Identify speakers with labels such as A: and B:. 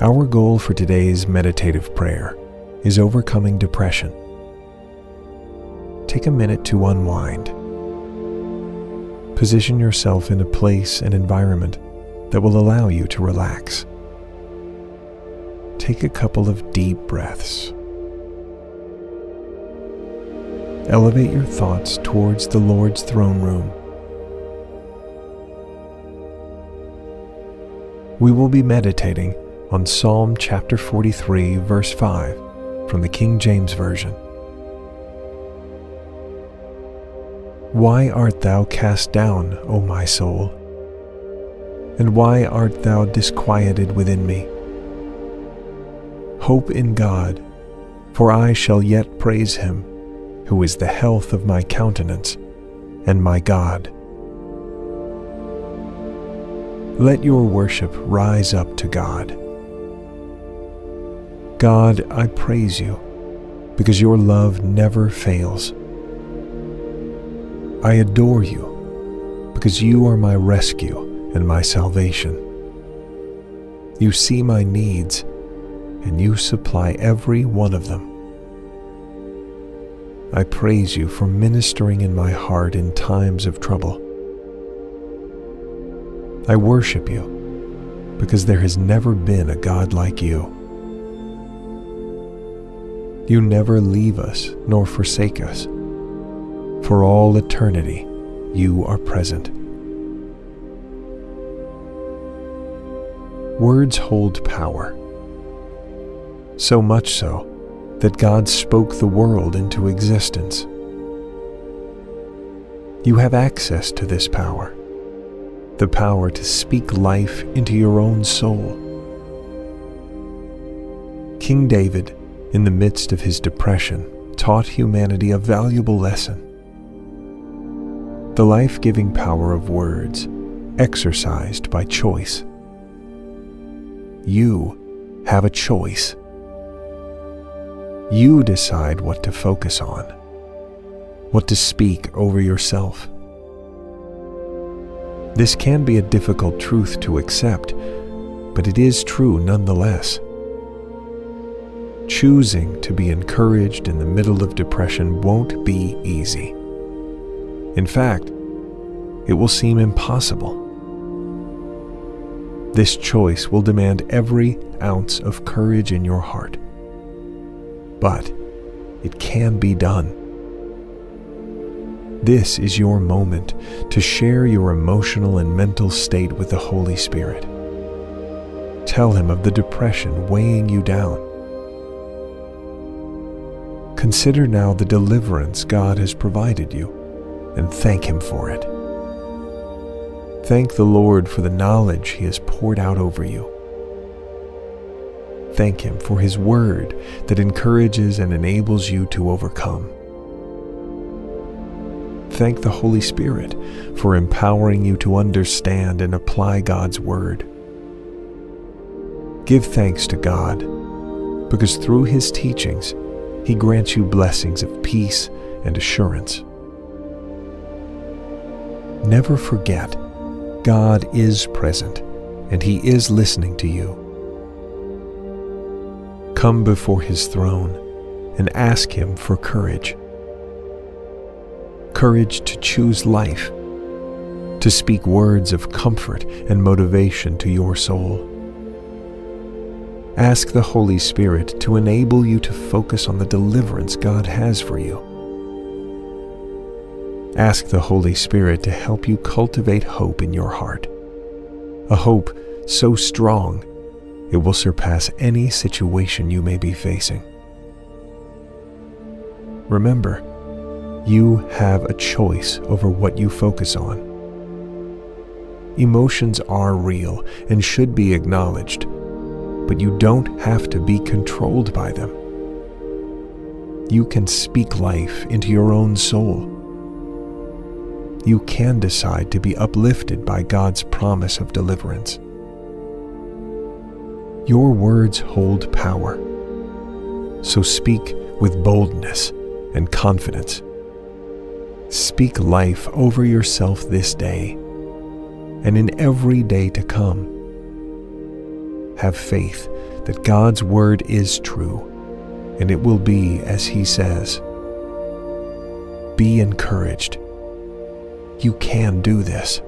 A: Our goal for today's meditative prayer is overcoming depression. Take a minute to unwind. Position yourself in a place and environment that will allow you to relax. Take a couple of deep breaths. Elevate your thoughts towards the Lord's throne room. We will be meditating on Psalm chapter 43, verse 5 from the King James Version. Why art thou cast down, O my soul? And why art thou disquieted within me? Hope in God, for I shall yet praise him, who is the health of my countenance and my God. Let your worship rise up to God. God, I praise you, because your love never fails. I adore you, because you are my rescue and my salvation. You see my needs, and you supply every one of them. I praise you for ministering in my heart in times of trouble. I worship you, because there has never been a God like you. You never leave us nor forsake us. For all eternity, you are present. Words hold power. So much so that God spoke the world into existence. You have access to this power, the power to speak life into your own soul. King David, in the midst of his depression, taught humanity a valuable lesson. The life-giving power of words, exercised by choice. You have a choice. You decide what to focus on, what to speak over yourself. This can be a difficult truth to accept, but it is true nonetheless. Choosing to be encouraged in the middle of depression won't be easy. In fact, it will seem impossible. This choice will demand every ounce of courage in your heart. But it can be done. This is your moment to share your emotional and mental state with the Holy Spirit. Tell him of the depression weighing you down. Consider now the deliverance God has provided you, and thank him for it. Thank the Lord for the knowledge he has poured out over you. Thank him for his word that encourages and enables you to overcome. Thank the Holy Spirit for empowering you to understand and apply God's word. Give thanks to God, because through his teachings, he grants you blessings of peace and assurance. Never forget, God is present, and he is listening to you. Come before his throne and ask him for courage. Courage to choose life, to speak words of comfort and motivation to your soul. Ask the Holy Spirit to enable you to focus on the deliverance God has for you. Ask the Holy Spirit to help you cultivate hope in your heart, a hope so strong it will surpass any situation you may be facing. Remember, you have a choice over what you focus on. Emotions are real and should be acknowledged, but you don't have to be controlled by them. You can speak life into your own soul. You can decide to be uplifted by God's promise of deliverance. Your words hold power, so speak with boldness and confidence. Speak life over yourself this day and in every day to come. Have faith that God's word is true, and it will be as He says. Be encouraged. You can do this.